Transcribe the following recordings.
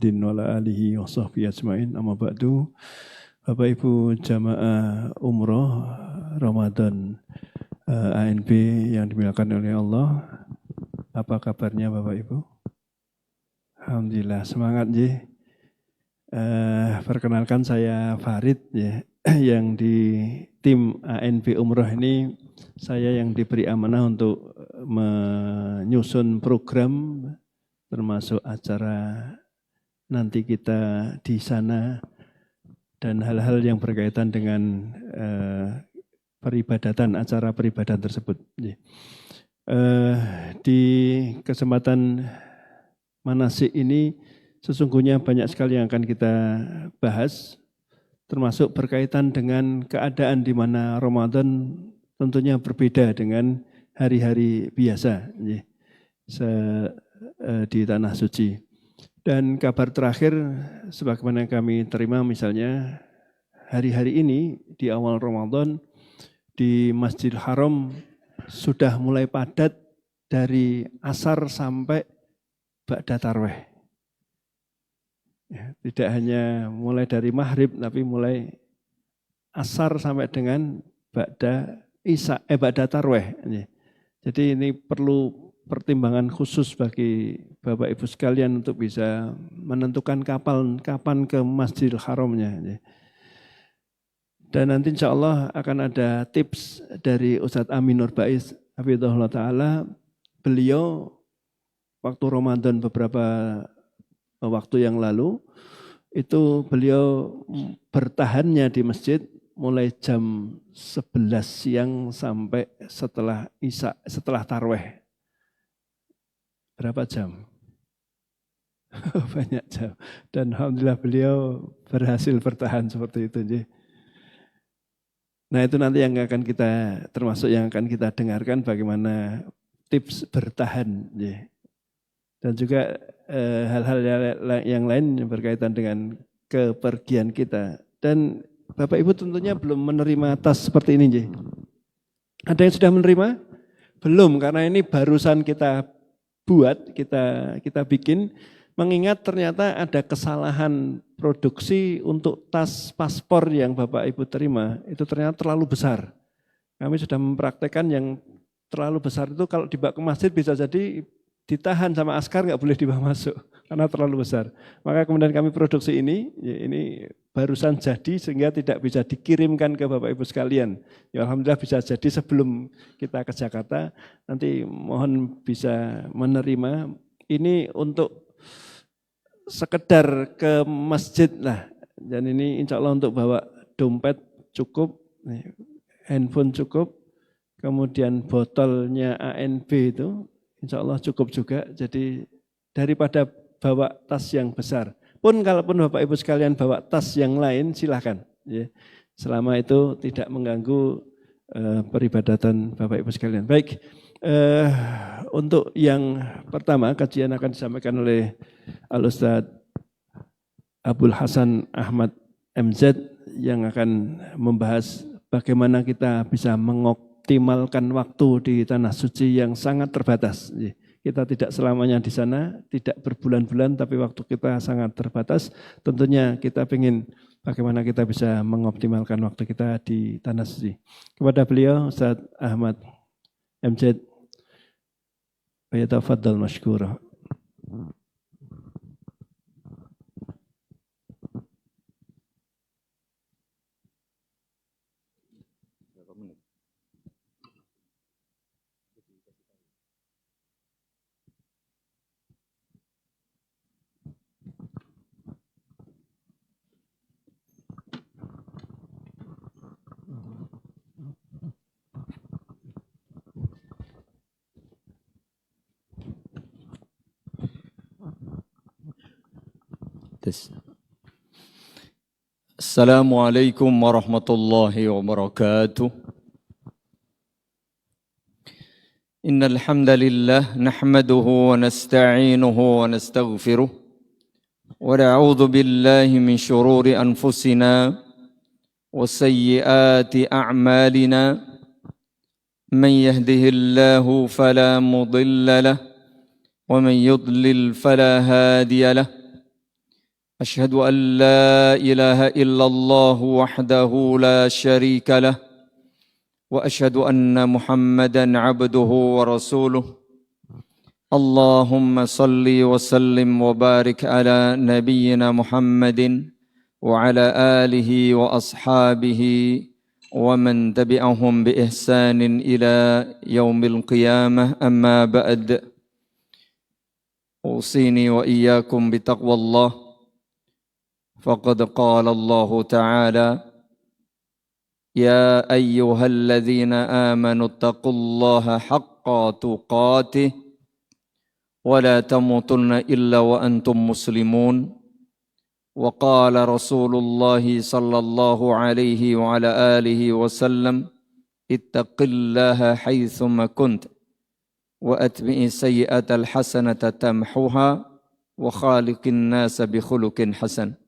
Muhammadin wa ala alihi wa sahbihi ajma'in. Amma ba'du. Bapak Ibu jamaah umroh Ramadan ANB yang dimuliakan oleh Allah. Apa kabarnya Bapak Ibu? Alhamdulillah, semangat ya. Perkenalkan saya Farid ya, yang di tim ANB Umroh ini saya yang diberi amanah untuk menyusun program termasuk acara nanti kita di sana dan hal-hal yang berkaitan dengan peribadatan, acara peribadatan tersebut. Di kesempatan manasik ini sesungguhnya banyak sekali yang akan kita bahas, termasuk berkaitan dengan keadaan di mana Ramadan tentunya berbeda dengan hari-hari biasa di Tanah Suci. Dan kabar terakhir sebagaimana kami terima misalnya hari-hari ini di awal Ramadan di Masjidil Haram sudah mulai padat dari asar sampai ba'da tarwih. Ya, tidak hanya mulai dari maghrib tapi mulai asar sampai dengan ba'da tarwih. Jadi ini perlu pertimbangan khusus bagi Bapak Ibu sekalian untuk bisa menentukan kapan ke Masjidil Haramnya. Dan nanti insya Allah akan ada tips dari Ustadz Amin Nur Baiz hafizahullah ta'ala. Beliau waktu Ramadan beberapa waktu yang lalu itu beliau bertahannya di masjid mulai jam 11 siang sampai setelah Isya, setelah tarwih. Berapa jam? Banyak jam. Dan alhamdulillah beliau berhasil bertahan seperti itu. Nah itu nanti yang akan kita, termasuk yang akan kita dengarkan bagaimana tips bertahan. Dan juga hal-hal yang lain yang berkaitan dengan kepergian kita. Dan Bapak Ibu tentunya belum menerima tas seperti ini. Ada yang sudah menerima? Belum, karena ini barusan kita buat, kita bikin, mengingat ternyata ada kesalahan produksi untuk tas paspor yang Bapak Ibu terima, itu ternyata terlalu besar. Kami sudah mempraktekkan yang terlalu besar itu kalau dibawa ke masjid bisa jadi ditahan sama askar, nggak boleh dibawa masuk karena terlalu besar. Maka kemudian kami produksi ini, ya ini barusan jadi sehingga tidak bisa dikirimkan ke Bapak Ibu sekalian. Ya alhamdulillah bisa jadi sebelum kita ke Jakarta, nanti mohon bisa menerima. Ini untuk sekedar ke masjid lah. Dan ini insya Allah untuk bawa dompet cukup, handphone cukup, kemudian botolnya ANB itu insya Allah cukup juga. Jadi daripada bawa tas yang besar. Pun kalaupun Bapak Ibu sekalian bawa tas yang lain silahkan. Ya. Selama itu tidak mengganggu peribadatan Bapak Ibu sekalian. Baik, untuk yang pertama kajian akan disampaikan oleh Al-Ustadz Abdul Hasan Ahmad MZ yang akan membahas bagaimana kita bisa mengoptimalkan waktu di Tanah Suci yang sangat terbatas. Kita tidak selamanya di sana, tidak berbulan-bulan, tapi waktu kita sangat terbatas. Tentunya kita ingin bagaimana kita bisa mengoptimalkan waktu kita di Tanah Suci. Kepada beliau, Ustadz Ahmad MZ, yatafaddal mashkura. Assalamualaikum warahmatullahi wabarakatuh. Innal hamdalillah nahmaduhu wa nasta'inuhu wa nastaghfiruh wa na'udzu billahi min shururi anfusina wa sayyiati a'malina. Man yahdihillahu fala mudilla lahu wa man yudlil fala hadiya lahu. أشهد أن لا إله إلا الله وحده لا شريك له وأشهد أن محمدا عبده ورسوله اللهم صل وسلم وبارك على نبينا محمد وعلى آله وأصحابه ومن تبعهم بإحسان إلى يوم القيامة أما بعد أوصيني وإياكم بتقوى الله فقد قال الله تعالى يا أيها الذين آمنوا اتقوا الله حق تقاته ولا تموتن إلا وأنتم مسلمون وقال رسول الله صلى الله عليه وعلى آله وسلم اتق الله حيثما كنت وأتبع السيئة الحسنة تمحوها وخالق الناس بخلق حسن.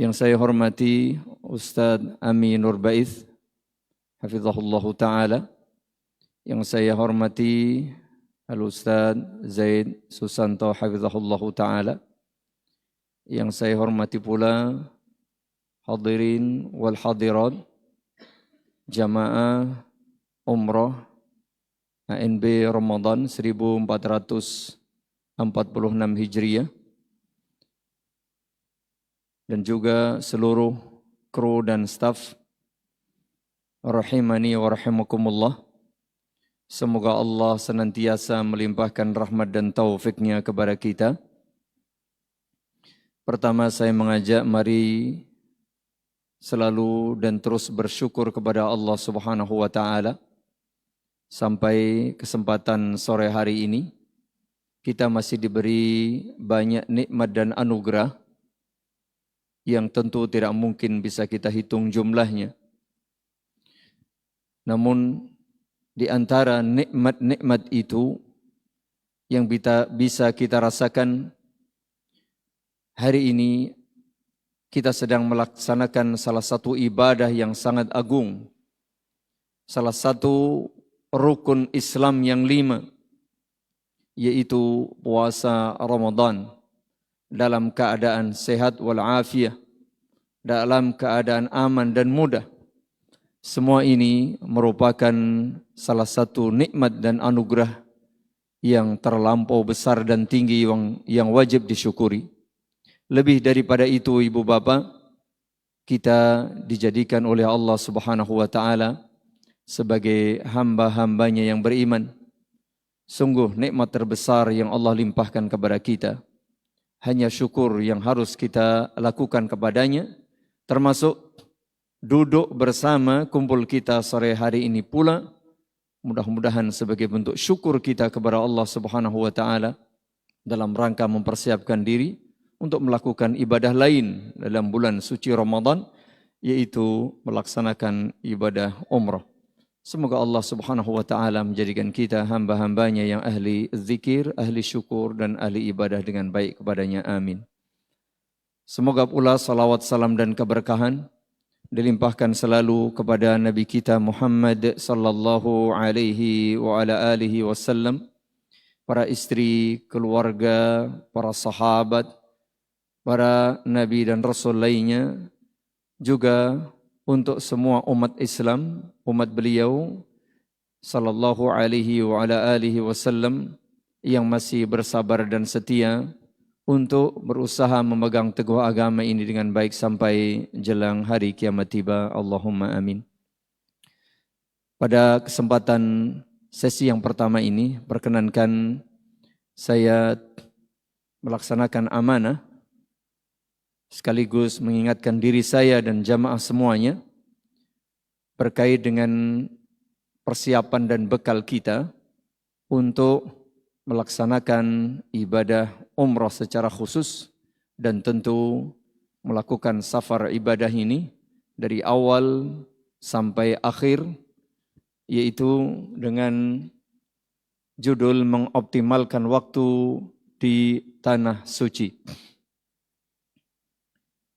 Yang saya hormati Ustadz Ami Nur Baith hafizahullah ta'ala, yang saya hormati Al-Ustadz Zaid Susanto hafizahullah ta'ala, yang saya hormati pula hadirin wal hadirat jamaah umrah ANB Ramadan 1446 Hijriah dan juga seluruh kru dan staf rahimani wa rahimakumullah. Semoga Allah senantiasa melimpahkan rahmat dan taufiknya kepada kita. Pertama saya mengajak mari selalu dan terus bersyukur kepada Allah Subhanahu wa taala. Sampai kesempatan sore hari ini kita masih diberi banyak nikmat dan anugerah yang tentu tidak mungkin bisa kita hitung jumlahnya. Namun di antara nikmat-nikmat itu yang bisa kita rasakan hari ini, kita sedang melaksanakan salah satu ibadah yang sangat agung, salah satu rukun Islam yang 5, yaitu puasa Ramadan dalam keadaan sehat walafiat, dalam keadaan aman dan mudah. Semua ini merupakan salah satu nikmat dan anugerah yang terlampau besar dan tinggi yang wajib disyukuri. Lebih daripada itu, ibu bapak, kita dijadikan oleh Allah Subhanahu wa taala sebagai hamba-hambanya yang beriman. Sungguh nikmat terbesar yang Allah limpahkan kepada kita. Hanya syukur yang harus kita lakukan kepadanya, termasuk duduk bersama kumpul kita sore hari ini pula. Mudah-mudahan sebagai bentuk syukur kita kepada Allah Subhanahu wa taala dalam rangka mempersiapkan diri untuk melakukan ibadah lain dalam bulan suci Ramadan, yaitu melaksanakan ibadah umrah. Semoga Allah Subhanahu wa taala menjadikan kita hamba-hambanya yang ahli zikir, ahli syukur dan ahli ibadah dengan baik kepadanya. Amin. Semoga pula salawat, salam dan keberkahan dilimpahkan selalu kepada Nabi kita Muhammad sallallahu alaihi wa ala alihi wasallam, para istri, keluarga, para sahabat, para nabi dan rasul lainnya, juga untuk semua umat Islam, umat beliau sallallahu alaihi wa ala alihi wasallam yang masih bersabar dan setia untuk berusaha memegang teguh agama ini dengan baik sampai jelang hari kiamat tiba. Allahumma amin. Pada kesempatan sesi yang pertama ini, perkenankan saya melaksanakan amanah sekaligus mengingatkan diri saya dan jamaah semuanya berkait dengan persiapan dan bekal kita untuk melaksanakan ibadah umrah secara khusus dan tentu melakukan safar ibadah ini dari awal sampai akhir, yaitu dengan judul mengoptimalkan waktu di tanah suci.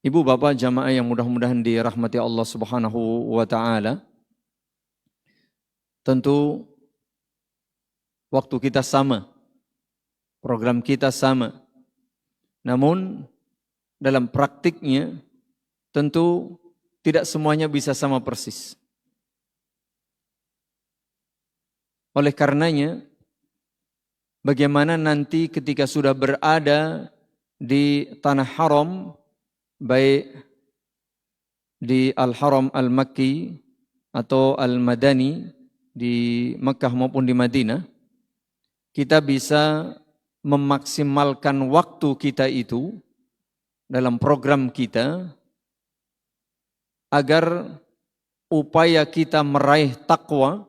Ibu bapak jamaah yang mudah-mudahan dirahmati Allah Subhanahu wa taala, tentu waktu kita sama, program kita sama, Namun dalam praktiknya tentu tidak semuanya bisa sama persis. Oleh karenanya, bagaimana nanti ketika sudah berada di tanah haram, baik di Al-Haram Al-Makki atau Al-Madani di Mekah maupun di Madinah, kita bisa memaksimalkan waktu kita itu dalam program kita agar upaya kita meraih takwa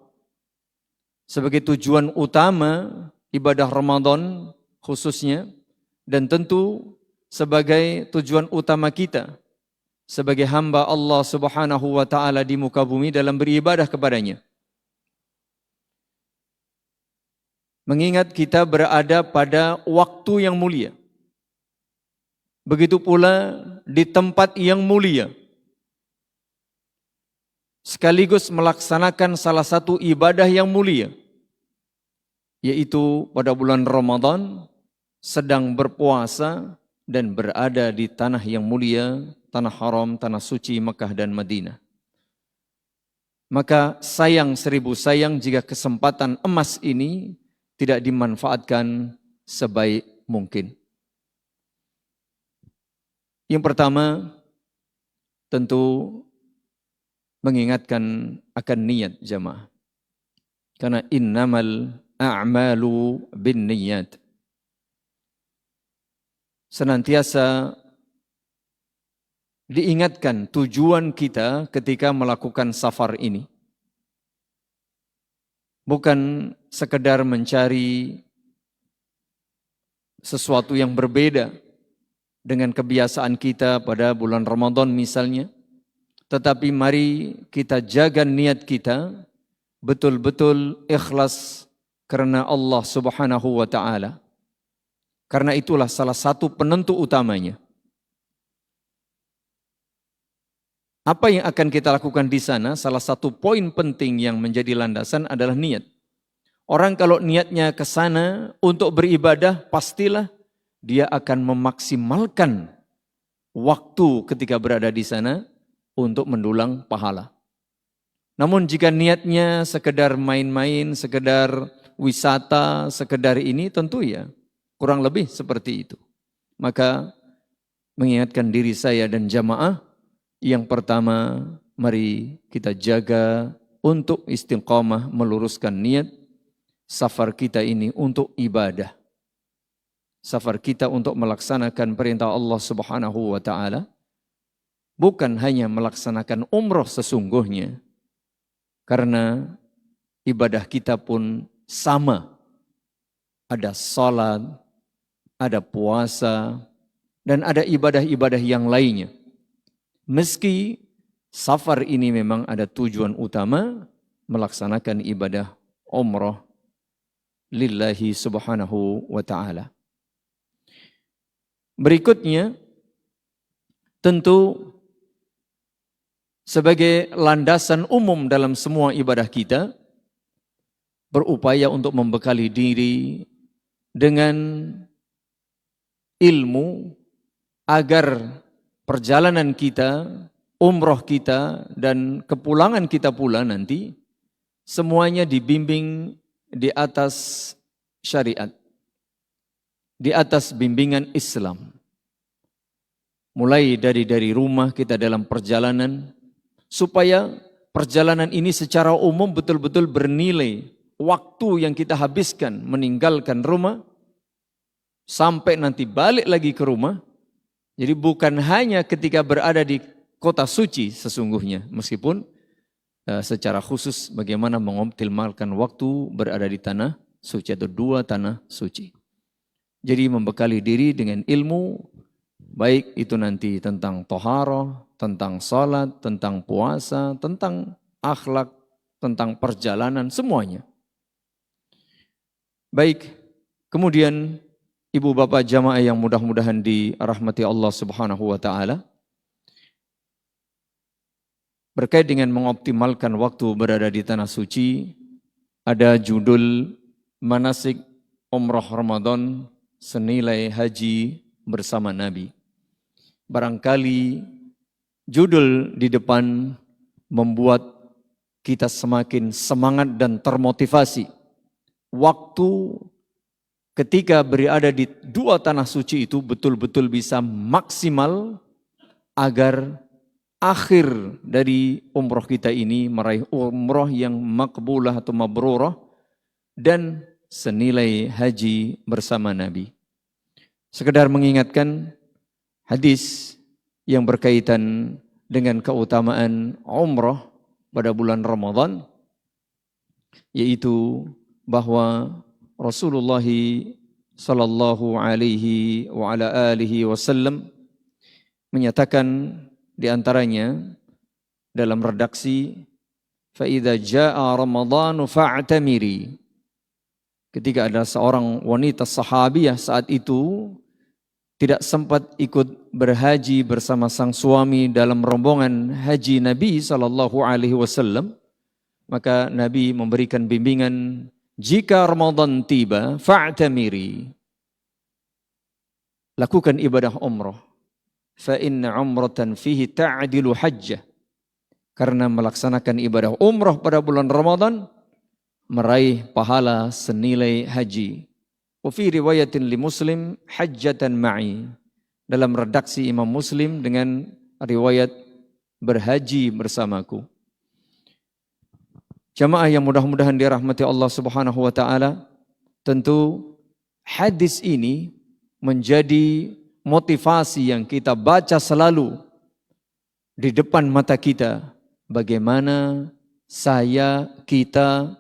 sebagai tujuan utama ibadah Ramadan khususnya, dan tentu sebagai tujuan utama kita sebagai hamba Allah Subhanahu wa taala di muka bumi dalam beribadah kepadanya. Mengingat kita berada pada waktu yang mulia. Begitu pula di tempat yang mulia. Sekaligus melaksanakan salah satu ibadah yang mulia, yaitu pada bulan Ramadan sedang berpuasa dan berada di tanah yang mulia, tanah haram, tanah suci Mekah dan Madinah. Maka sayang 1000 sayang jika kesempatan emas ini tidak dimanfaatkan sebaik mungkin. Yang pertama, tentu mengingatkan akan niat jamaah. Karena innamal a'malu bin niyat. Senantiasa diingatkan tujuan kita ketika melakukan safar ini. Bukan sekedar mencari sesuatu yang berbeda dengan kebiasaan kita pada bulan Ramadan misalnya. Tetapi mari kita jaga niat kita betul-betul ikhlas karena Allah Subhanahu wa taala. Karena itulah salah satu penentu utamanya. Apa yang akan kita lakukan di sana? Salah satu poin penting yang menjadi landasan adalah niat. Orang kalau niatnya ke sana untuk beribadah, pastilah dia akan memaksimalkan waktu ketika berada di sana untuk mendulang pahala. Namun jika niatnya sekedar main-main, sekedar wisata, sekedar ini, tentu ya kurang lebih seperti itu. Maka mengingatkan diri saya dan jamaah, yang pertama mari kita jaga untuk istiqamah meluruskan niat safar kita ini untuk ibadah. Safar kita untuk melaksanakan perintah Allah Subhanahu wa taala. Bukan hanya melaksanakan umroh sesungguhnya, karena ibadah kita pun sama. Ada salat, ada puasa, dan ada ibadah-ibadah yang lainnya. Meski safar ini memang ada tujuan utama, melaksanakan ibadah umroh lillahi subhanahu wa ta'ala. Berikutnya, tentu sebagai landasan umum dalam semua ibadah kita, berupaya untuk membekali diri dengan ilmu agar perjalanan kita, umroh kita, dan kepulangan kita pula nanti semuanya dibimbing di atas syariat, di atas bimbingan Islam. Mulai dari rumah kita dalam perjalanan, supaya perjalanan ini secara umum betul-betul bernilai. Waktu yang kita habiskan meninggalkan rumah, sampai nanti balik lagi ke rumah. Jadi bukan hanya ketika berada di kota suci sesungguhnya, meskipun secara khusus bagaimana mengoptimalkan waktu berada di tanah suci atau 2 tanah suci. Jadi membekali diri dengan ilmu, baik itu nanti tentang toharoh, tentang salat, tentang puasa, tentang akhlak, tentang perjalanan, semuanya. Baik, kemudian ibu bapak jamaah yang mudah-mudahan dirahmati Allah Subhanahu wa taala, berkait dengan mengoptimalkan waktu berada di tanah suci, ada judul manasik umrah Ramadan senilai haji bersama Nabi. Barangkali judul di depan membuat kita semakin semangat dan termotivasi. Waktu ketika berada di dua tanah suci itu betul-betul bisa maksimal agar akhir dari umroh kita ini meraih umroh yang makbulah atau mabrurah dan senilai haji bersama Nabi. Sekedar mengingatkan hadis yang berkaitan dengan keutamaan umroh pada bulan Ramadan, yaitu bahwa Rasulullah sallallahu alaihi wa ala alihi wasallam menyatakan di antaranya dalam redaksi fa idza jaa ramadhanu fa'tamiri. Ketika ada seorang wanita sahabiyah saat itu tidak sempat ikut berhaji bersama sang suami dalam rombongan haji Nabi sallallahu alaihi wasallam, maka Nabi memberikan bimbingan, jika Ramadan tiba, fa'tamiri, lakukan ibadah umrah. Fa inna umratan fihi ta'dilu hajjah. Karena melaksanakan ibadah umrah pada bulan Ramadan meraih pahala senilai haji. Wa fi riwayatin li Muslim hajjatan ma'i. Dalam redaksi Imam Muslim dengan riwayat berhaji bersamaku. Jamaah yang mudah-mudahan dirahmati Allah Subhanahu wa taala, tentu hadis ini menjadi motivasi yang kita baca selalu di depan mata kita. Bagaimana kita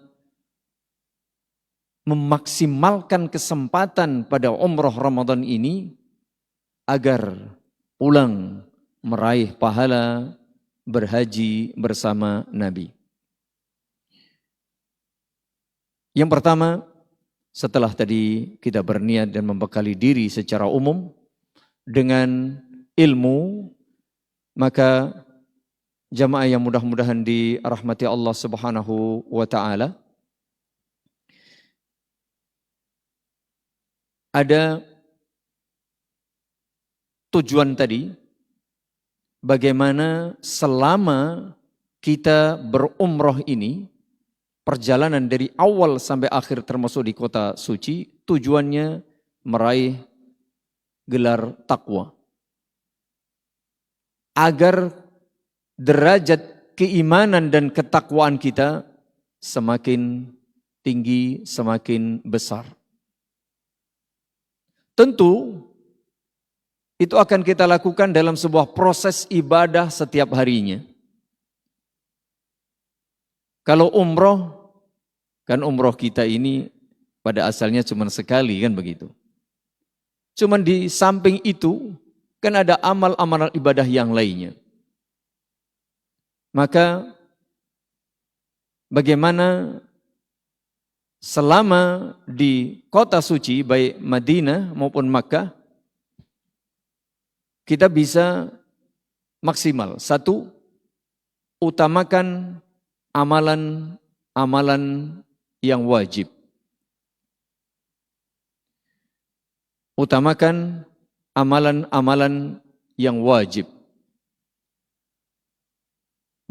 memaksimalkan kesempatan pada umroh Ramadan ini agar pulang meraih pahala berhaji bersama Nabi. Yang pertama, setelah tadi kita berniat dan membekali diri secara umum dengan ilmu, maka jamaah yang mudah-mudahan dirahmati Allah Subhanahu wa taala, ada tujuan tadi, bagaimana selama kita berumroh ini, perjalanan dari awal sampai akhir termasuk di kota suci, tujuannya meraih gelar takwa. Agar derajat keimanan dan ketakwaan kita semakin tinggi, semakin besar. Tentu itu akan kita lakukan dalam sebuah proses ibadah setiap harinya. Kalau umroh, kan umroh kita ini pada asalnya cuma sekali kan begitu. Cuman di samping itu kan ada amal-amal ibadah yang lainnya. Maka bagaimana selama di kota suci baik Madinah maupun Makkah kita bisa maksimal. Satu, utamakan amalan-amalan yang wajib. Utamakan amalan-amalan yang wajib.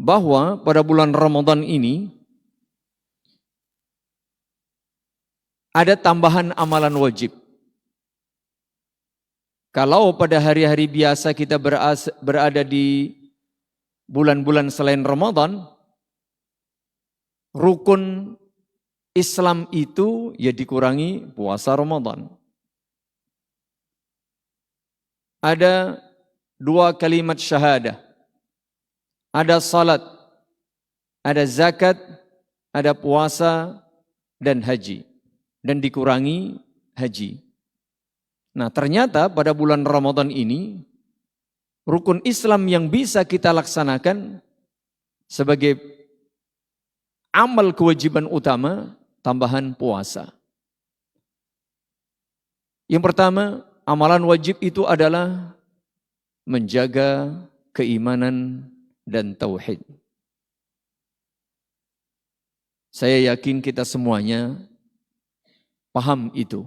Bahwa pada bulan Ramadan ini ada tambahan amalan wajib. Kalau pada hari-hari biasa kita berada di bulan-bulan selain Ramadan, rukun Islam itu ya dikurangi puasa Ramadan. Ada 2 kalimat syahadah. Ada salat, ada zakat, ada puasa dan haji. Dan dikurangi haji. Nah, ternyata pada bulan Ramadan ini rukun Islam yang bisa kita laksanakan sebagai amal kewajiban utama, tambahan puasa. Yang pertama, amalan wajib itu adalah menjaga keimanan dan tauhid. Saya yakin kita semuanya paham itu.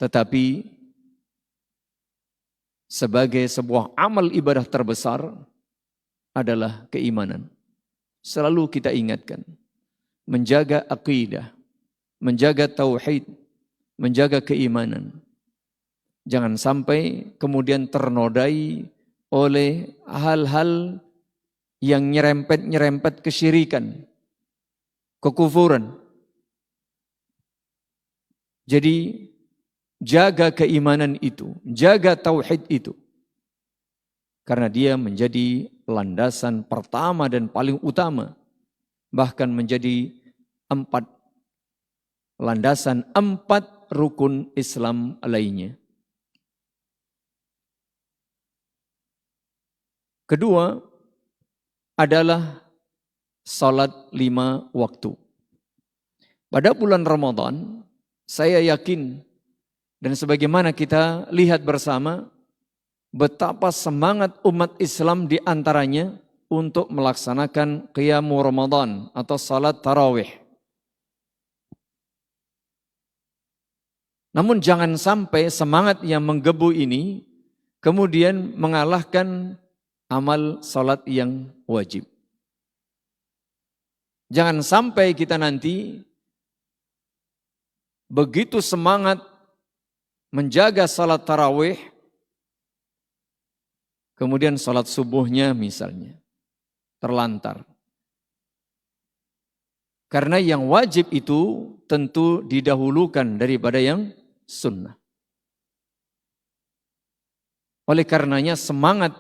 Tetapi sebagai sebuah amal ibadah terbesar adalah keimanan. Selalu kita ingatkan, menjaga akidah, menjaga tauhid, menjaga keimanan. Jangan sampai kemudian ternodai oleh hal-hal yang nyerempet-nyerempet kesyirikan, kekufuran. Jadi jaga keimanan itu, jaga tauhid itu. Karena dia menjadi landasan pertama dan paling utama. Bahkan menjadi landasan 4 rukun Islam lainnya. Kedua adalah salat 5 waktu. Pada bulan Ramadan, saya yakin dan sebagaimana kita lihat bersama betapa semangat umat Islam di antaranya untuk melaksanakan qiyamul Ramadan atau salat tarawih. Namun jangan sampai semangat yang menggebu ini kemudian mengalahkan amal salat yang wajib. Jangan sampai kita nanti begitu semangat menjaga salat tarawih, kemudian salat subuhnya misalnya terlantar. Karena yang wajib itu tentu didahulukan daripada yang sunnah. Oleh karenanya semangat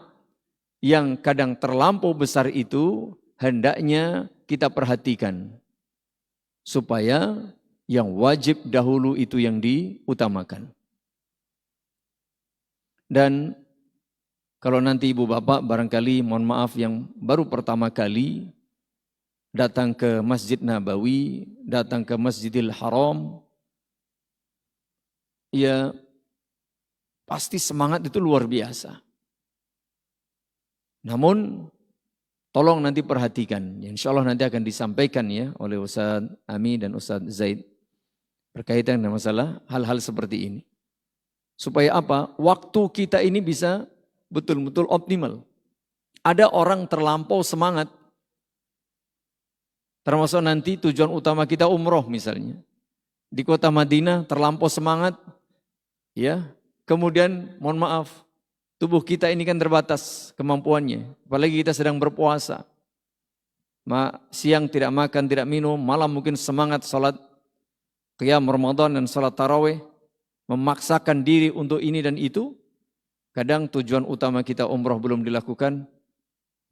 yang kadang terlampau besar itu hendaknya kita perhatikan. Supaya yang wajib dahulu itu yang diutamakan. Dan kalau nanti ibu bapak barangkali mohon maaf yang baru pertama kali datang ke Masjid Nabawi, datang ke Masjidil Haram, ya pasti semangat itu luar biasa. Namun tolong nanti perhatikan, insya Allah nanti akan disampaikan ya oleh Ustaz Ami dan Ustaz Zaid berkaitan dengan masalah hal-hal seperti ini. Supaya apa? Waktu kita ini bisa betul-betul optimal. Ada orang terlampau semangat, termasuk nanti tujuan utama kita umroh misalnya. Di kota Madinah terlampau semangat, ya. Kemudian mohon maaf, tubuh kita ini kan terbatas kemampuannya. Apalagi kita sedang berpuasa. Siang tidak makan, tidak minum, malam mungkin semangat salat qiyam Ramadan dan salat tarawih. Memaksakan diri untuk ini dan itu. Kadang tujuan utama kita umroh belum dilakukan.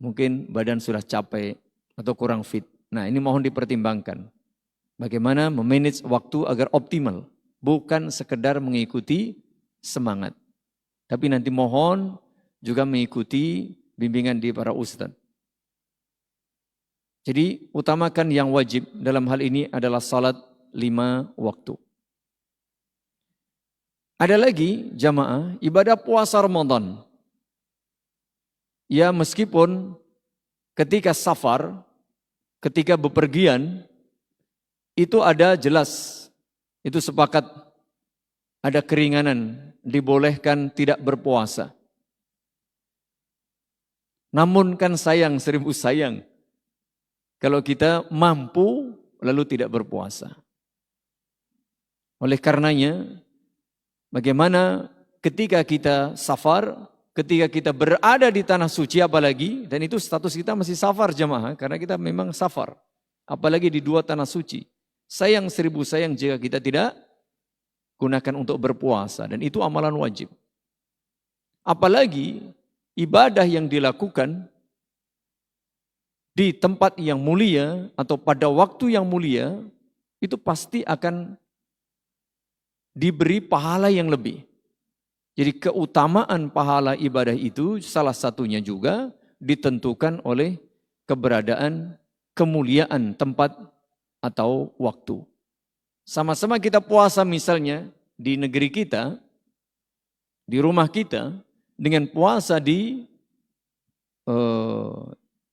Mungkin badan sudah capek atau kurang fit. Nah ini mohon dipertimbangkan. Bagaimana memanage waktu agar optimal. Bukan sekedar mengikuti semangat. Tapi nanti mohon juga mengikuti bimbingan di para ustadz. Jadi utamakan yang wajib dalam hal ini adalah salat 5 waktu. Ada lagi jamaah ibadah puasa Ramadan. Ya meskipun ketika safar, ketika bepergian, itu ada jelas, itu sepakat ada keringanan, dibolehkan tidak berpuasa. Namun kan sayang, seribu sayang, kalau kita mampu lalu tidak berpuasa. Oleh karenanya, bagaimana ketika kita safar, ketika kita berada di tanah suci apalagi, dan itu status kita masih safar jamaah, karena kita memang safar. Apalagi di 2 tanah suci. Sayang seribu sayang jika kita tidak gunakan untuk berpuasa, dan itu amalan wajib. Apalagi ibadah yang dilakukan di tempat yang mulia atau pada waktu yang mulia, itu pasti akan diberi pahala yang lebih. Jadi keutamaan pahala ibadah itu salah satunya juga ditentukan oleh keberadaan, kemuliaan tempat atau waktu. Sama-sama kita puasa misalnya di negeri kita, di rumah kita, dengan puasa di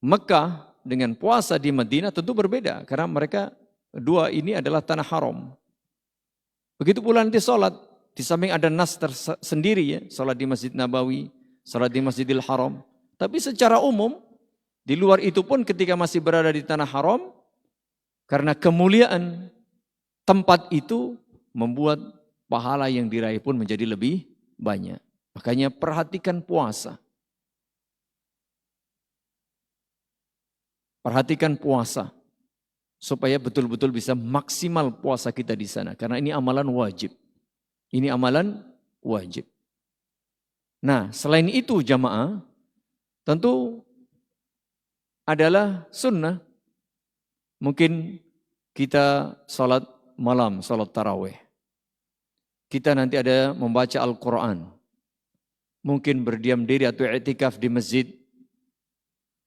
Mekah, dengan puasa di Madinah tentu berbeda. Karena mereka 2 ini adalah tanah haram. Begitu pula nanti sholat, di samping ada nas tersendiri ya, sholat di Masjid Nabawi, salat di Masjidil Haram. Tapi secara umum, di luar itu pun ketika masih berada di tanah haram, karena kemuliaan tempat itu membuat pahala yang diraih pun menjadi lebih banyak. Makanya perhatikan puasa. Perhatikan puasa. Supaya betul-betul bisa maksimal puasa kita di sana. Karena ini amalan wajib. Ini amalan wajib. Nah, selain itu jamaah, tentu adalah sunnah. Mungkin kita salat malam, salat tarawih. Kita nanti ada membaca Al-Quran. Mungkin berdiam diri atau i'tikaf di masjid.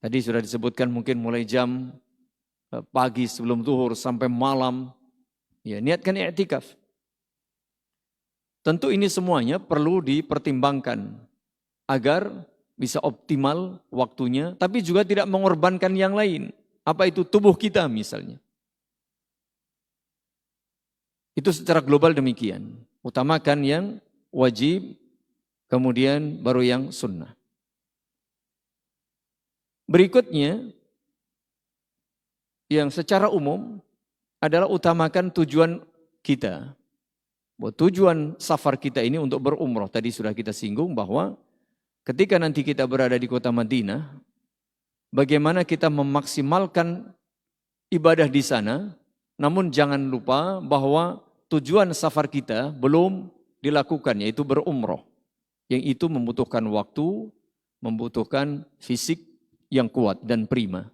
Tadi sudah disebutkan mungkin mulai jam pagi sebelum zuhur sampai malam. Ya, niatkan i'tikaf. Tentu ini semuanya perlu dipertimbangkan agar bisa optimal waktunya, tapi juga tidak mengorbankan yang lain. Apa itu tubuh kita misalnya. Itu secara global demikian. Utamakan yang wajib, kemudian baru yang sunnah. Berikutnya, yang secara umum adalah utamakan tujuan kita. Bahwa tujuan safar kita ini untuk berumrah. Tadi sudah kita singgung bahwa ketika nanti kita berada di kota Madinah, bagaimana kita memaksimalkan ibadah di sana, namun jangan lupa bahwa tujuan safar kita belum dilakukan, yaitu berumrah. Yang itu membutuhkan waktu, membutuhkan fisik yang kuat dan prima.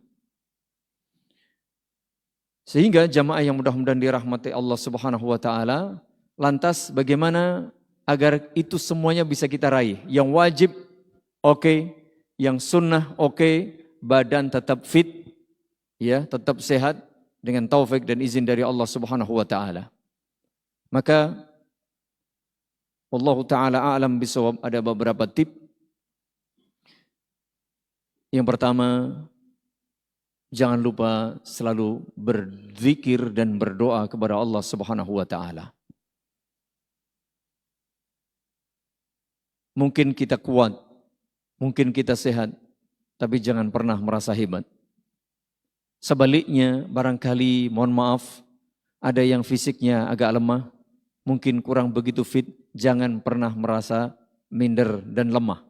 Sehingga jamaah yang mudah-mudahan dirahmati Allah Subhanahu wa taala, lantas bagaimana agar itu semuanya bisa kita raih? Yang wajib oke, yang sunnah oke, badan tetap fit, ya, tetap sehat dengan taufik dan izin dari Allah Subhanahu wa taala. Maka Allah taala a'lam bisawab, ada beberapa tip. Yang pertama, jangan lupa selalu berzikir dan berdoa kepada Allah Subhanahu wa taala. Mungkin kita kuat, mungkin kita sehat, tapi jangan pernah merasa hebat. Sebaliknya, barangkali mohon maaf, ada yang fisiknya agak lemah, mungkin kurang begitu fit, jangan pernah merasa minder dan lemah.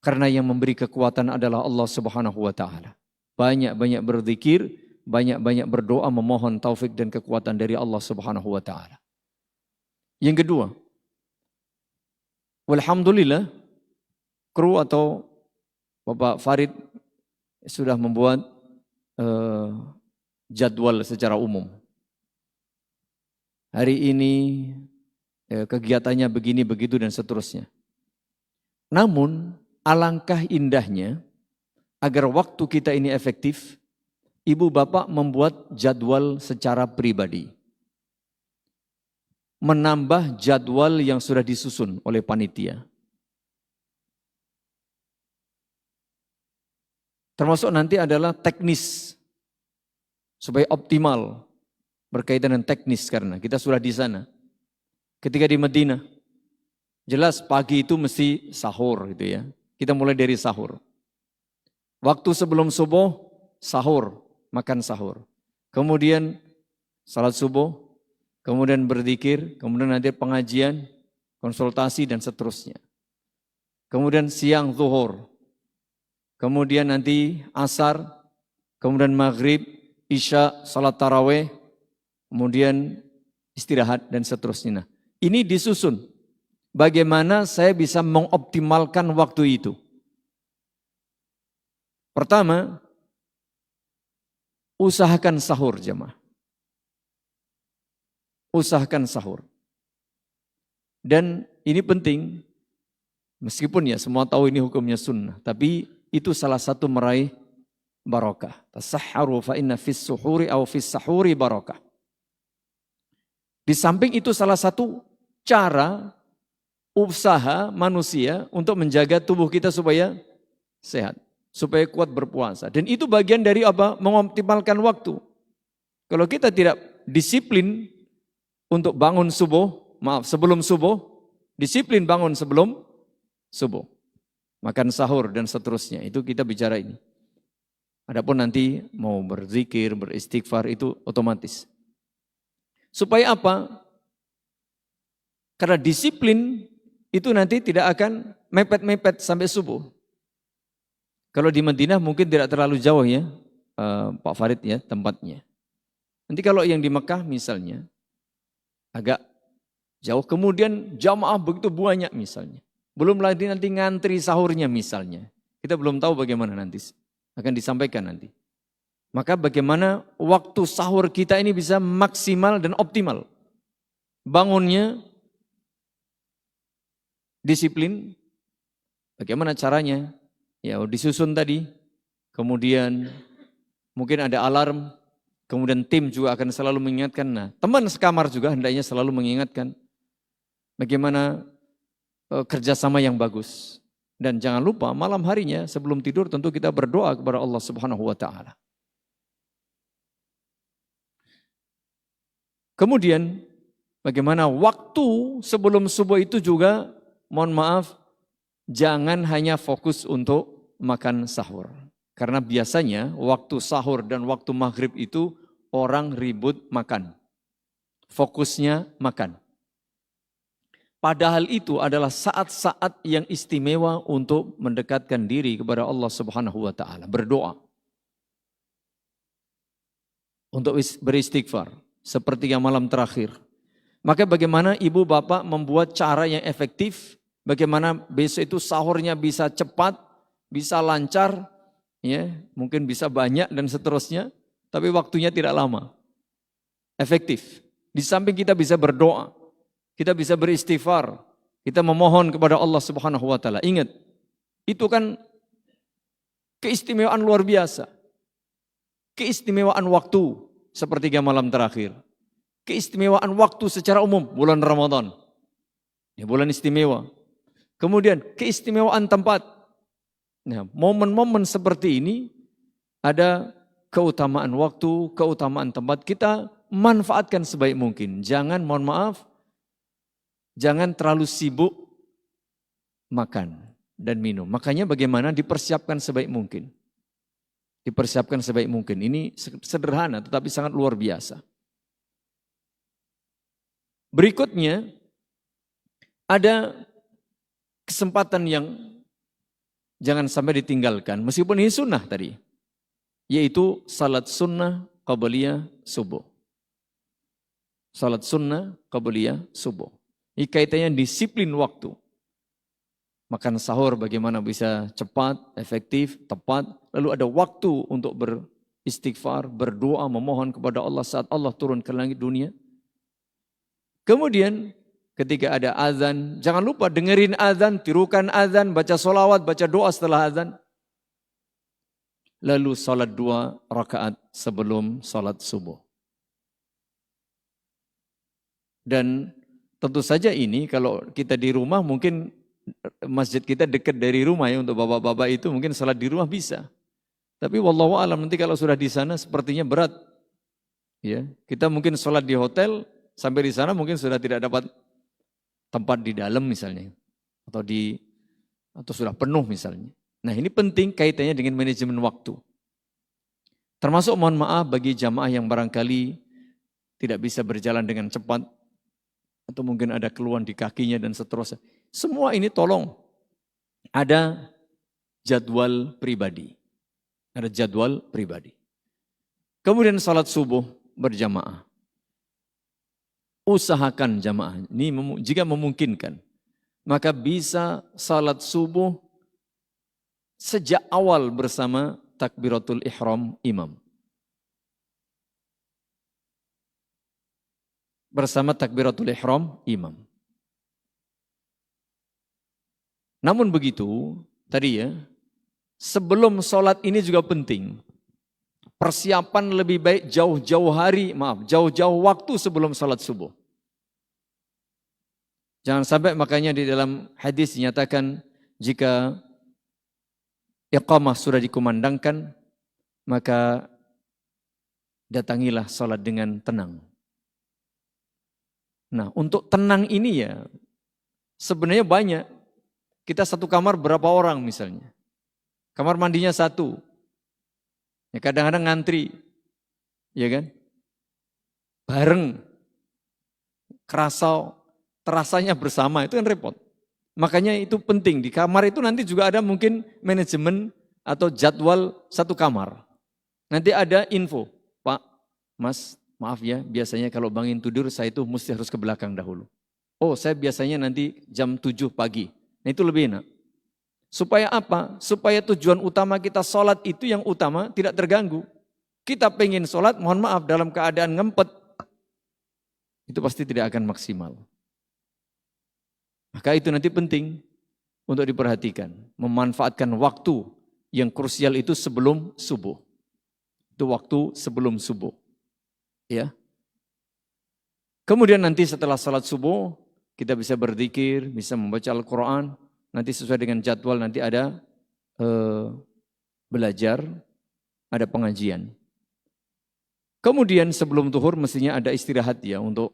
Karena yang memberi kekuatan adalah Allah Subhanahu wa taala. Banyak-banyak berzikir, banyak-banyak berdoa memohon taufik dan kekuatan dari Allah Subhanahu wa taala. Yang kedua, walhamdulillah, kru atau Bapak Farid sudah membuat jadwal secara umum. Hari ini kegiatannya begini, begitu dan seterusnya. Namun alangkah indahnya agar waktu kita ini efektif, ibu bapak membuat jadwal secara pribadi. Menambah jadwal yang sudah disusun oleh panitia. Termasuk nanti adalah teknis, supaya optimal berkaitan dengan teknis karena kita sudah di sana. Ketika di Madinah, jelas pagi itu mesti sahur gitu ya. Kita mulai dari sahur. Waktu sebelum subuh, sahur, makan sahur. Kemudian salat subuh, kemudian berzikir, kemudian nanti pengajian, konsultasi dan seterusnya. Kemudian siang zuhur. Kemudian nanti asar, kemudian maghrib, isya, salat tarawih, kemudian istirahat dan seterusnya. Nah, ini disusun. Bagaimana saya bisa mengoptimalkan waktu itu? Pertama, usahakan sahur jemaah. Usahakan sahur. Dan ini penting, meskipun ya semua tahu ini hukumnya sunnah, tapi itu salah satu meraih barakah. Tasahharu fa inna fis suhuri aw fis sahuri barakah. Di samping itu salah satu cara usaha manusia untuk menjaga tubuh kita supaya sehat, supaya kuat berpuasa. Dan itu bagian dari apa? Mengoptimalkan waktu. Kalau kita tidak disiplin untuk bangun subuh, sebelum subuh, disiplin bangun sebelum subuh. makan sahur dan seterusnya. Itu kita bicara ini. Adapun nanti mau berzikir, beristighfar itu otomatis. Supaya apa? Karena disiplin itu nanti tidak akan mepet-mepet sampai subuh. Kalau di Madinah mungkin tidak terlalu jauh ya, Pak Farid ya tempatnya. Nanti kalau yang di Mekah misalnya agak jauh, kemudian jamaah begitu banyak misalnya. Belum lagi nanti ngantri sahurnya misalnya. Kita belum tahu bagaimana nanti, akan disampaikan nanti. Maka bagaimana waktu sahur kita ini bisa maksimal dan optimal. Bangunnya disiplin, bagaimana caranya? Ya disusun tadi, kemudian mungkin ada alarm, kemudian tim juga akan selalu mengingatkan. Nah, teman sekamar juga hendaknya selalu mengingatkan bagaimana kerjasama yang bagus. Dan jangan lupa malam harinya sebelum tidur tentu kita berdoa kepada Allah Subhanahu wa taala. Kemudian bagaimana waktu sebelum subuh itu juga, mohon maaf, jangan hanya fokus untuk makan sahur. Karena biasanya waktu sahur dan waktu maghrib itu orang ribut makan. Fokusnya makan. Padahal itu adalah saat-saat yang istimewa untuk mendekatkan diri kepada Allah Subhanahu wa taala, berdoa. Untuk beristighfar seperti yang malam terakhir. Maka bagaimana ibu bapak membuat cara yang efektif, bagaimana besok itu sahurnya bisa cepat, bisa lancar, ya, mungkin bisa banyak dan seterusnya, tapi waktunya tidak lama. Efektif. Di samping kita bisa berdoa, kita bisa beristighfar, kita memohon kepada Allah Subhanahu wa taala. Ingat, itu kan keistimewaan luar biasa. Keistimewaan waktu sepertiga malam terakhir. Keistimewaan waktu secara umum bulan Ramadan. Ya, bulan istimewa. Kemudian keistimewaan tempat. Nah, momen-momen seperti ini ada keutamaan waktu, keutamaan tempat. Kita manfaatkan sebaik mungkin. Jangan, mohon maaf, jangan terlalu sibuk makan dan minum. Makanya bagaimana dipersiapkan sebaik mungkin. Dipersiapkan sebaik mungkin. Ini sederhana tetapi sangat luar biasa. Berikutnya ada kesempatan yang jangan sampai ditinggalkan. Meskipun ini sunnah tadi. Yaitu salat sunnah qabliyah subuh. Salat sunnah qabliyah subuh. Ini kaitannya disiplin waktu. Makan sahur bagaimana bisa cepat, efektif, tepat. Lalu ada waktu untuk beristighfar, berdoa, memohon kepada Allah saat Allah turun ke langit dunia. Kemudian ketika ada azan, jangan lupa dengerin azan, tirukan azan, baca solawat, baca doa setelah azan. Lalu salat 2 rakaat sebelum salat subuh. Dan tentu saja ini kalau kita di rumah mungkin masjid kita dekat dari rumah ya, untuk bapak-bapak itu mungkin salat di rumah bisa. Tapi wallahu alam nanti kalau sudah di sana sepertinya berat. Ya, kita mungkin salat di hotel, sampai di sana mungkin sudah tidak dapat tempat di dalam misalnya, atau sudah penuh misalnya. Nah, ini penting kaitannya dengan manajemen waktu. Termasuk mohon maaf bagi jamaah yang barangkali tidak bisa berjalan dengan cepat, atau mungkin ada keluhan di kakinya dan seterusnya. Semua ini tolong ada jadwal pribadi. Ada jadwal pribadi. Kemudian salat subuh berjamaah. Usahakan jamaah ini jika memungkinkan, maka bisa salat subuh sejak awal bersama takbiratul ihram imam. Bersama takbiratul ihram imam. Namun begitu, tadi ya, sebelum salat ini juga penting. Persiapan lebih baik jauh-jauh waktu sebelum salat subuh. Jangan sampai makanya di dalam hadis dinyatakan jika iqamah sudah dikumandangkan, maka datangilah salat dengan tenang. Nah, untuk tenang ini ya sebenarnya banyak. kita satu kamar berapa orang misalnya. Kamar mandinya satu. Ya kadang-kadang ngantri. Ya kan? Bareng. Terasanya bersama itu kan repot. Makanya itu penting. Di kamar itu nanti juga ada mungkin manajemen atau jadwal satu kamar. Nanti ada info. Pak, Mas, maaf ya, biasanya kalau bangun tidur saya itu mesti harus ke belakang dahulu. Oh, saya biasanya nanti jam 7 pagi. Nah itu lebih enak. Supaya apa? Supaya tujuan utama kita sholat itu yang utama tidak terganggu. Kita pengen sholat, mohon maaf dalam keadaan ngempet. Itu pasti tidak akan maksimal. Maka itu nanti penting untuk diperhatikan. Memanfaatkan waktu yang krusial itu sebelum subuh. Itu waktu sebelum subuh. Ya. Kemudian nanti setelah salat subuh, kita bisa berzikir, bisa membaca Al-Quran. Nanti sesuai dengan jadwal nanti ada belajar, ada pengajian. Kemudian sebelum zuhur mestinya ada istirahat ya untuk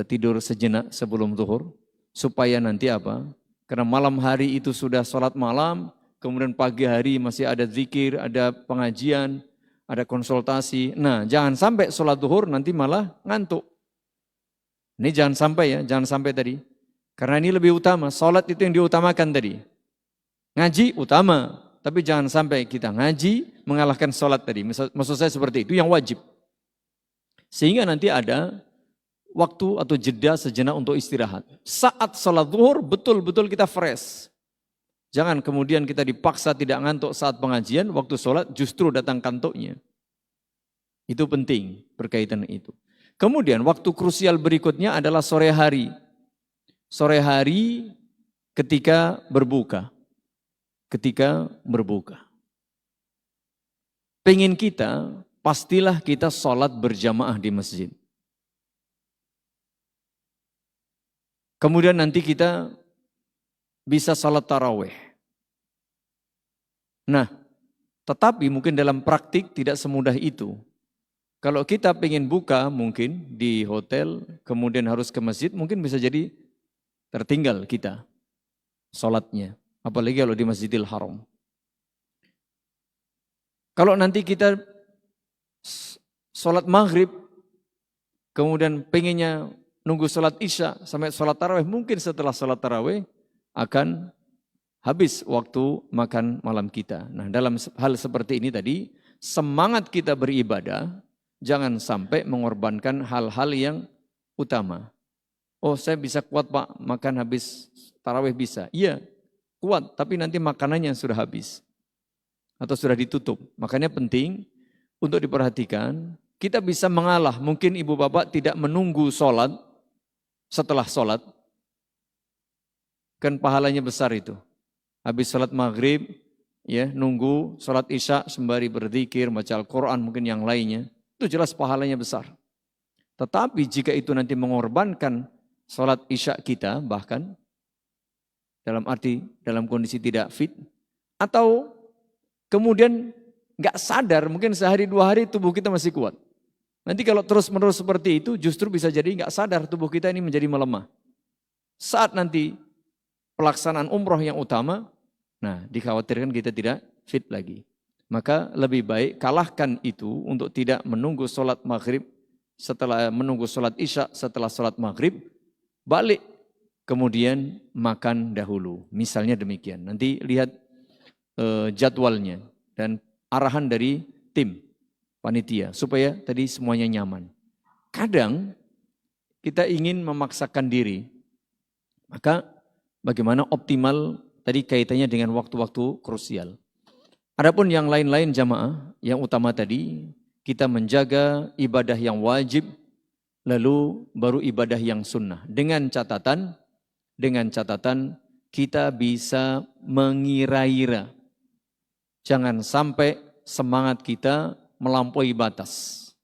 tidur sejenak sebelum zuhur. Supaya nanti apa? Karena malam hari itu sudah sholat malam, kemudian pagi hari masih ada zikir, ada pengajian, ada konsultasi. Nah jangan sampai sholat zuhur nanti malah ngantuk. Ini jangan sampai ya, jangan sampai tadi. Karena ini lebih utama, sholat itu yang diutamakan tadi. Ngaji utama, tapi jangan sampai kita ngaji mengalahkan sholat tadi. Maksud saya seperti itu, yang wajib. Sehingga nanti ada waktu atau jeda sejenak untuk istirahat. Saat sholat zuhur betul-betul kita fresh. Jangan kemudian kita dipaksa tidak ngantuk saat pengajian, waktu sholat justru datang kantuknya. Itu penting berkaitan itu. Kemudian waktu krusial berikutnya adalah sore hari. Sore hari ketika berbuka. Ketika berbuka. Pengen kita, pastilah kita sholat berjamaah di masjid. Kemudian nanti kita bisa sholat tarawih. Nah, tetapi mungkin dalam praktik tidak semudah itu. Kalau kita pengen buka mungkin di hotel, kemudian harus ke masjid, mungkin bisa jadi tertinggal kita sholatnya. Apalagi kalau di Masjidil Haram. Kalau nanti kita sholat maghrib, kemudian pengennya nunggu sholat isya sampai sholat tarawih, mungkin setelah sholat tarawih akan habis waktu makan malam kita. Nah dalam hal seperti ini tadi, semangat kita beribadah, jangan sampai mengorbankan hal-hal yang utama. Oh saya bisa kuat Pak, makan habis tarawih bisa. Iya kuat, tapi nanti makanannya sudah habis. Atau sudah ditutup. Makanya penting untuk diperhatikan, kita bisa mengalah. Mungkin ibu bapak tidak menunggu sholat, setelah sholat. Kan pahalanya besar itu. Habis sholat maghrib, ya nunggu sholat isya sembari berzikir, baca Al-Quran mungkin yang lainnya. Itu jelas pahalanya besar. Tetapi jika itu nanti mengorbankan sholat isya kita bahkan dalam arti dalam kondisi tidak fit atau kemudian nggak sadar mungkin sehari dua hari tubuh kita masih kuat. Nanti kalau terus menerus seperti itu justru bisa jadi nggak sadar tubuh kita ini menjadi melemah. Saat nanti pelaksanaan umroh yang utama, nah dikhawatirkan kita tidak fit lagi. Maka lebih baik kalahkan itu untuk tidak menunggu sholat maghrib setelah menunggu sholat isya setelah sholat maghrib. Balik, kemudian makan dahulu. Misalnya demikian. Nanti lihat jadwalnya dan arahan dari tim panitia supaya tadi semuanya nyaman. Kadang kita ingin memaksakan diri. Maka bagaimana optimal tadi kaitannya dengan waktu-waktu krusial. Adapun yang lain-lain jamaah, yang utama tadi kita menjaga ibadah yang wajib lalu baru ibadah yang sunnah. Dengan catatan kita bisa mengira-ira. Jangan sampai semangat kita melampaui batas.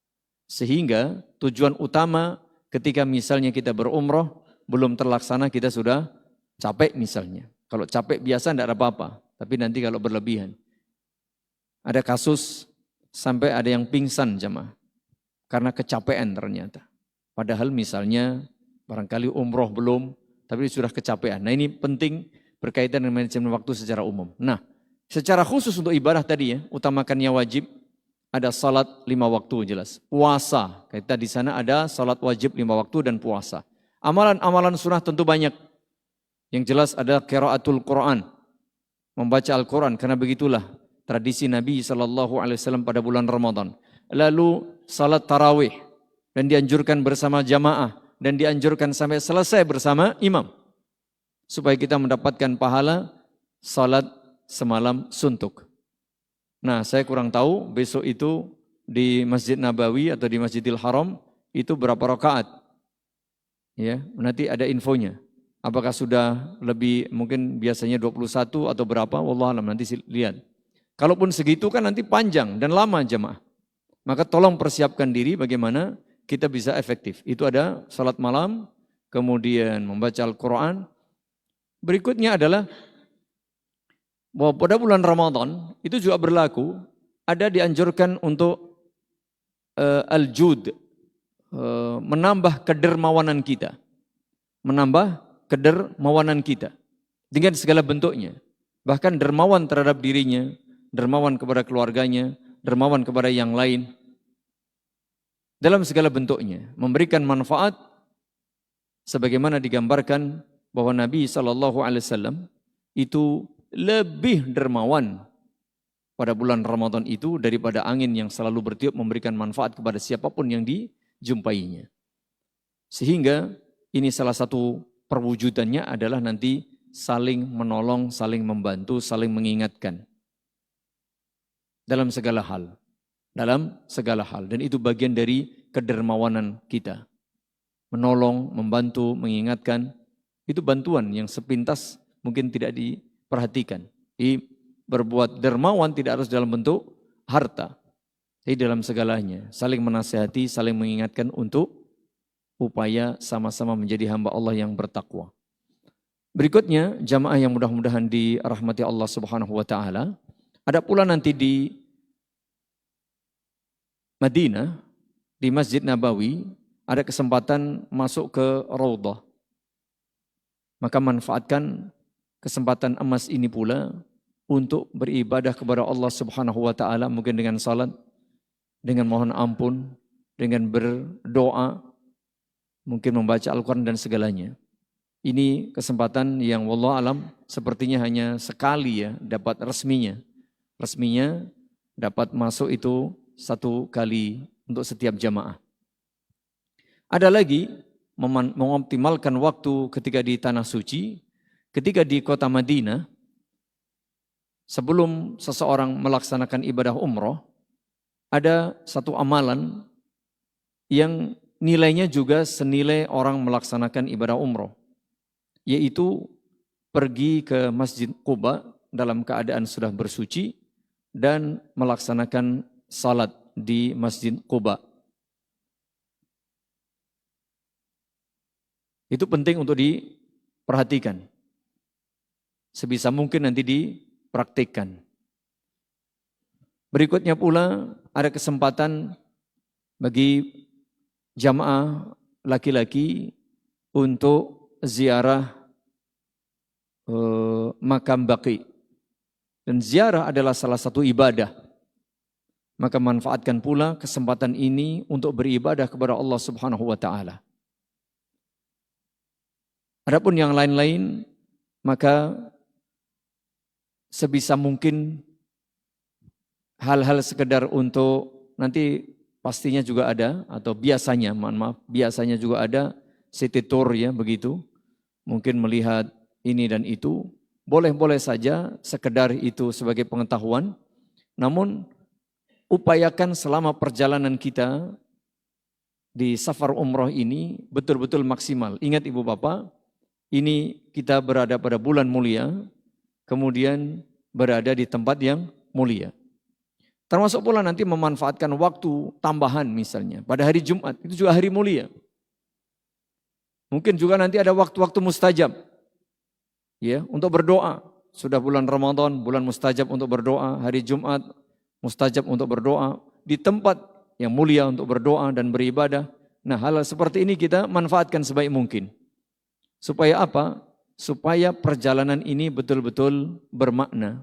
Sehingga tujuan utama ketika misalnya kita berumroh, belum terlaksana kita sudah capek misalnya. Kalau capek biasa tidak ada apa-apa, tapi nanti kalau berlebihan. Ada kasus sampai ada yang pingsan jamaah. Karena kecapean ternyata. Padahal misalnya barangkali umroh belum, tapi sudah kecapean. Nah ini penting berkaitan dengan manajemen waktu secara umum. Nah, secara khusus untuk ibadah tadi ya, utamakannya wajib, ada salat 5 waktu jelas. Puasa, kita di sana ada salat wajib 5 waktu dan puasa. Amalan-amalan sunnah tentu banyak. Yang jelas ada qiraatul Quran, membaca Al-Quran, karena begitulah tradisi Nabi SAW pada bulan Ramadan. Lalu salat tarawih, dan dianjurkan bersama jamaah, dan dianjurkan sampai selesai bersama imam. Supaya kita mendapatkan pahala salat semalam suntuk. Nah, saya kurang tahu besok itu di Masjid Nabawi atau di Masjidil Haram itu berapa rakaat. Ya, nanti ada infonya. Apakah sudah lebih, mungkin biasanya 21 atau berapa, wallahualam, nanti lihat. Kalaupun segitu kan nanti panjang dan lama jemaah. Maka tolong persiapkan diri bagaimana kita bisa efektif. Itu ada salat malam, kemudian membaca Al-Quran. Berikutnya adalah bahwa pada bulan Ramadan itu juga berlaku, ada dianjurkan untuk al-jud, menambah kedermawanan kita. Menambah kedermawanan kita dengan segala bentuknya. Bahkan dermawan terhadap dirinya, dermawan kepada keluarganya, dermawan kepada yang lain. Dalam segala bentuknya, memberikan manfaat sebagaimana digambarkan bahwa Nabi SAW itu lebih dermawan pada bulan Ramadan itu daripada angin yang selalu bertiup memberikan manfaat kepada siapapun yang dijumpainya. Sehingga ini salah satu perwujudannya adalah nanti saling menolong, saling membantu, saling mengingatkan. Dalam segala hal. Dalam segala hal. Dan itu bagian dari kedermawanan kita. Menolong, membantu, mengingatkan. Itu bantuan yang sepintas mungkin tidak diperhatikan. Jadi berbuat dermawan tidak harus dalam bentuk harta. Jadi dalam segalanya. Saling menasihati, saling mengingatkan untuk upaya sama-sama menjadi hamba Allah yang bertakwa. Berikutnya, jamaah yang mudah-mudahan dirahmati Allah Subhanahu wa taala, ada pula nanti di Madinah, di Masjid Nabawi, ada kesempatan masuk ke Raudhah. Maka manfaatkan kesempatan emas ini pula untuk beribadah kepada Allah Subhanahu wa taala, mungkin dengan salat, dengan mohon ampun, dengan berdoa, mungkin membaca Al-Quran dan segalanya. Ini kesempatan yang wallahu alam sepertinya hanya sekali ya dapat resminya. Resminya dapat masuk itu 1 kali untuk setiap jamaah. Ada lagi mengoptimalkan waktu ketika di Tanah Suci, ketika di kota Madinah, sebelum seseorang melaksanakan ibadah umroh, ada satu amalan yang nilainya juga senilai orang melaksanakan ibadah umroh, yaitu pergi ke Masjid Quba dalam keadaan sudah bersuci dan melaksanakan salat di Masjid Quba. Itu penting untuk diperhatikan. Sebisa mungkin nanti dipraktikkan. Berikutnya pula ada kesempatan bagi jamaah laki-laki untuk ziarah makam Baqi. Dan ziarah adalah salah satu ibadah. Maka manfaatkan pula kesempatan ini untuk beribadah kepada Allah Subhanahu wa taala. Adapun yang lain-lain, maka sebisa mungkin hal-hal sekedar untuk nanti pastinya juga ada, atau biasanya, biasanya juga ada city tour ya begitu. Mungkin melihat ini dan itu, boleh-boleh saja sekedar itu sebagai pengetahuan. Namun upayakan selama perjalanan kita di safar umroh ini betul-betul maksimal. Ingat ibu bapak, ini kita berada pada bulan mulia, kemudian berada di tempat yang mulia. Termasuk pula nanti memanfaatkan waktu tambahan misalnya. Pada hari Jumat, itu juga hari mulia. Mungkin juga nanti ada waktu-waktu mustajab. Ya, untuk berdoa. Sudah bulan Ramadan, bulan mustajab untuk berdoa. Hari Jumat, mustajab untuk berdoa. Di tempat yang mulia untuk berdoa dan beribadah. Nah, hal seperti ini kita manfaatkan sebaik mungkin. Supaya apa? supaya perjalanan ini betul-betul bermakna.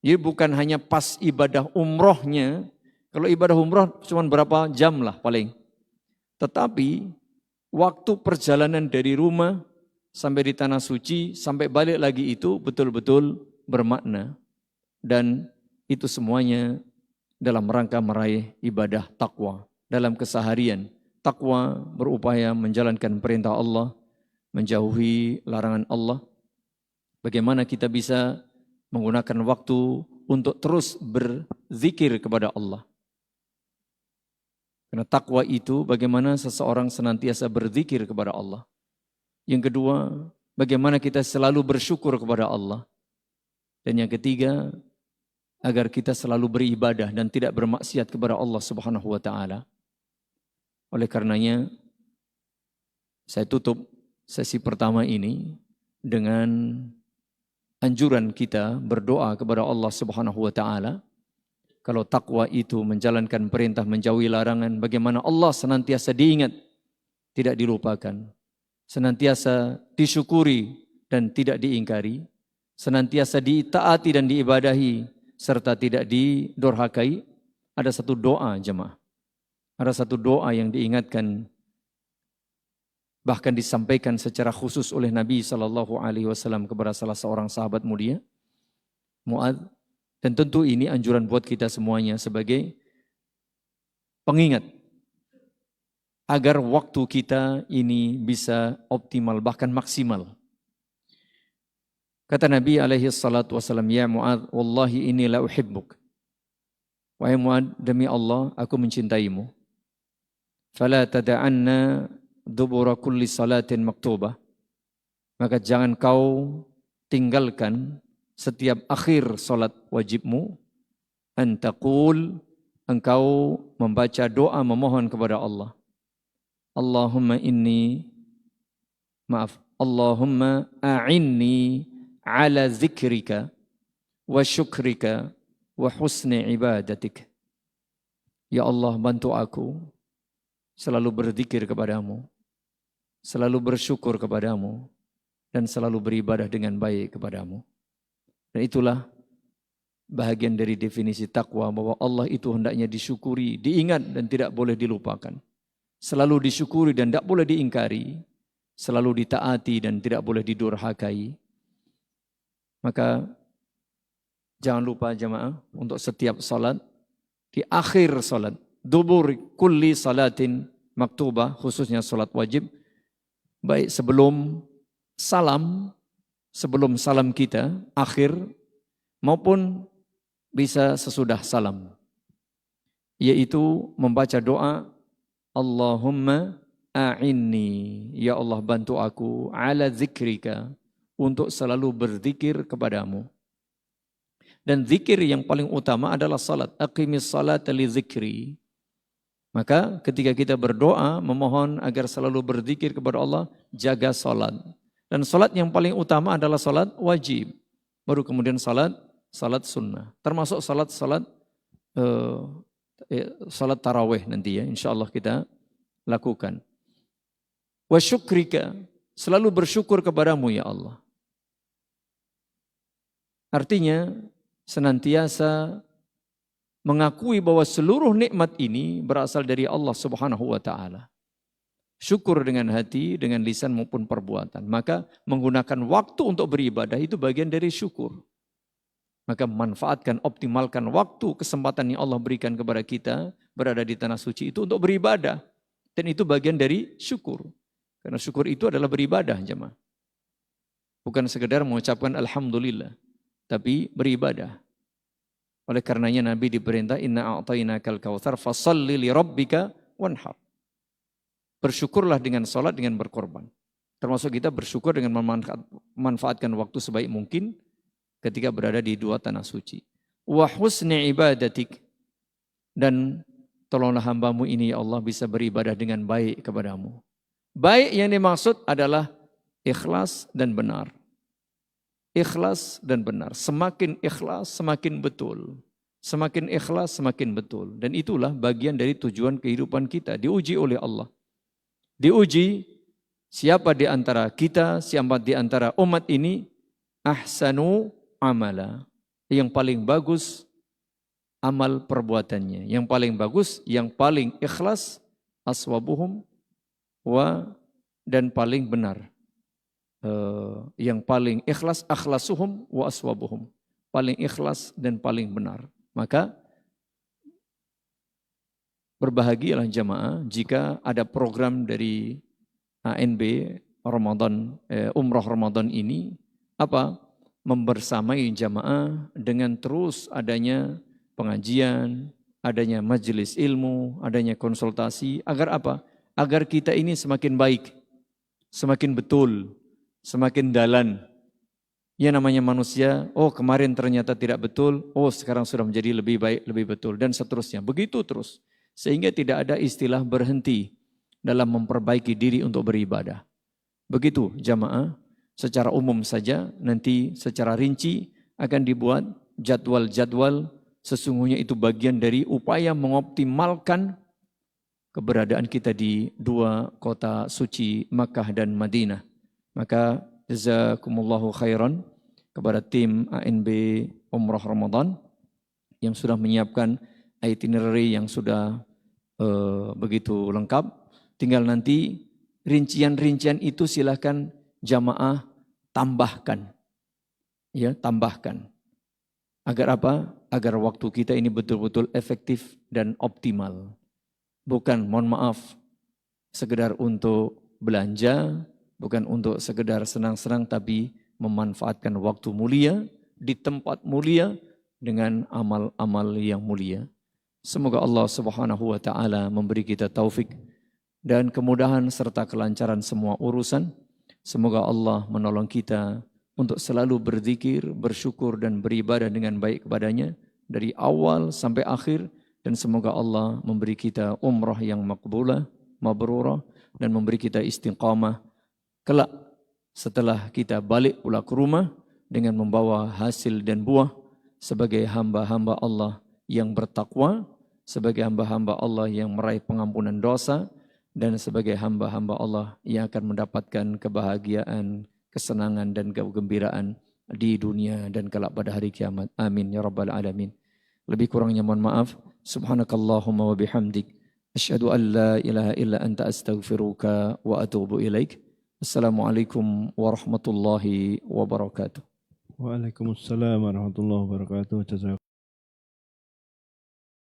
Jadi bukan hanya pas ibadah umrohnya, kalau ibadah umroh cuma berapa jam lah paling. Tetapi waktu perjalanan dari rumah sampai di tanah suci, sampai balik lagi itu betul-betul bermakna. Dan itu semuanya dalam rangka meraih ibadah takwa. Dalam keseharian, takwa berupaya menjalankan perintah Allah, menjauhi larangan Allah. Bagaimana kita bisa menggunakan waktu untuk terus berzikir kepada Allah. Karena takwa itu bagaimana seseorang senantiasa berzikir kepada Allah. Yang kedua, bagaimana kita selalu bersyukur kepada Allah. Dan yang ketiga, agar kita selalu beribadah dan tidak bermaksiat kepada Allah Subhanahu wa taala. Oleh karenanya, saya tutup sesi pertama ini dengan anjuran kita berdoa kepada Allah Subhanahu wa taala. Kalau takwa itu menjalankan perintah, menjauhi larangan, bagaimana Allah senantiasa diingat, tidak dilupakan. Senantiasa disyukuri dan tidak diingkari. Senantiasa ditaati dan diibadahi, serta tidak didurhakai. Ada satu doa jemaah. Ada satu doa yang diingatkan, bahkan disampaikan secara khusus oleh Nabi SAW kepada salah seorang sahabat mulia, Mu'adz. Dan tentu ini anjuran buat kita semuanya sebagai pengingat agar waktu kita ini bisa optimal, bahkan maksimal. Kata Nabi SAW, ya Mu'adz, wallahi inni la uhibbuk. Wahai Mu'adz, demi Allah aku mencintaimu. Fala tada'anna dubura kulli salatin maktubah. Maka jangan kau tinggalkan setiap akhir salat wajibmu, antaqul, engkau membaca doa memohon kepada Allah. Allahumma a'inni ala zikrika wa syukrika wa husni ibadatik. Ya Allah, bantu aku selalu berzikir kepadamu, selalu bersyukur kepadamu, dan selalu beribadah dengan baik kepadamu. Dan itulah bahagian dari definisi takwa, bahwa Allah itu hendaknya disyukuri, diingat dan tidak boleh dilupakan. Selalu disyukuri dan tidak boleh diingkari. Selalu ditaati dan tidak boleh didurhakai. Maka jangan lupa jemaah, untuk setiap salat, di akhir salat, dubur kulli salatin maktubah, khususnya salat wajib, baik sebelum salam kita, akhir, maupun bisa sesudah salam. Yaitu membaca doa, Allahumma a'inni, ya Allah bantu aku, ala zikrika, untuk selalu berzikir kepadamu. Dan zikir yang paling utama adalah salat. Aqimis salata li zikri. Maka ketika kita berdoa, memohon agar selalu berzikir kepada Allah, jaga salat. Dan salat yang paling utama adalah salat wajib. Baru kemudian salat sunnah. Termasuk salat tarawih nanti ya, insyaAllah kita lakukan. Wa syukrika, selalu bersyukur kepadamu ya Allah. Artinya senantiasa mengakui bahwa seluruh nikmat ini berasal dari Allah Subhanahu wa taala. Syukur dengan hati, dengan lisan maupun perbuatan. Maka menggunakan waktu untuk beribadah itu bagian dari syukur. Maka manfaatkan, optimalkan waktu, kesempatan yang Allah berikan kepada kita berada di tanah suci itu untuk beribadah. Dan itu bagian dari syukur. Karena syukur itu adalah beribadah jemaah. Bukan sekedar mengucapkan alhamdulillah, tapi beribadah. Oleh karenanya Nabi diperintah, inna a'tainakal kautsar fashalli li rabbika wanhar. Bersyukurlah dengan sholat, dengan berkorban. Termasuk kita bersyukur dengan memanfaatkan waktu sebaik mungkin ketika berada di dua tanah suci. Wa husni ibadatik. Dan tolonglah hambamu ini ya Allah bisa beribadah dengan baik kepadamu. Baik yang dimaksud adalah ikhlas dan benar. Ikhlas dan benar. Semakin ikhlas semakin betul. Semakin ikhlas semakin betul. Dan itulah bagian dari tujuan kehidupan kita. Diuji oleh Allah. Diuji Siapa di antara kita, siapa di antara umat ini ahsanu amala, yang paling bagus amal perbuatannya, yang paling bagus, yang paling ikhlas, aswabuhum dan paling benar. Yang paling ikhlas, akhlasuhum wa aswabuhum, paling ikhlas dan paling benar. Maka berbahagialah jamaah jika ada program dari ANB Ramadan, Umrah Ramadan ini membersamai jamaah dengan terus adanya pengajian, adanya majelis ilmu, adanya konsultasi, agar agar kita ini semakin baik, semakin betul, semakin dalan. Ya namanya manusia, kemarin ternyata tidak betul, sekarang sudah menjadi lebih baik, lebih betul, dan seterusnya. Begitu terus, sehingga tidak ada istilah berhenti dalam memperbaiki diri untuk beribadah. Begitu jamaah, secara umum saja, nanti secara rinci akan dibuat jadwal-jadwal. Sesungguhnya itu bagian dari upaya mengoptimalkan keberadaan kita di dua kota suci Makkah dan Madinah. Maka jazakumullahu khairan kepada tim ANB Umrah Ramadan yang sudah menyiapkan itinerary yang sudah begitu lengkap. Tinggal nanti rincian-rincian itu silakan jamaah tambahkan. Ya, tambahkan. Agar Agar waktu kita ini betul-betul efektif dan optimal. Bukan, mohon maaf, sekedar untuk belanja, bukan untuk sekedar senang-senang, tapi memanfaatkan waktu mulia, di tempat mulia, dengan amal-amal yang mulia. Semoga Allah Subhanahu wa Ta'ala memberi kita taufik dan kemudahan serta kelancaran semua urusan. Semoga Allah menolong kita untuk selalu berzikir, bersyukur dan beribadah dengan baik kepadanya dari awal sampai akhir, dan semoga Allah memberi kita umrah yang makbulah, mabrurah, dan memberi kita istiqamah kelak setelah kita balik pula ke rumah dengan membawa hasil dan buah sebagai hamba-hamba Allah yang bertakwa, sebagai hamba-hamba Allah yang meraih pengampunan dosa, dan sebagai hamba-hamba Allah yang akan mendapatkan kebahagiaan, kesenangan dan kegembiraan di dunia dan kelak pada hari kiamat. Amin ya rabbal alamin. Lebih kurangnya mohon maaf. Subhanakallahumma wa bihamdik, asyhadu an la ilaha illa anta astaghfiruka wa atubu ilaik. Assalamualaikum warahmatullahi wabarakatuh. Waalaikumsalam warahmatullahi wabarakatuh.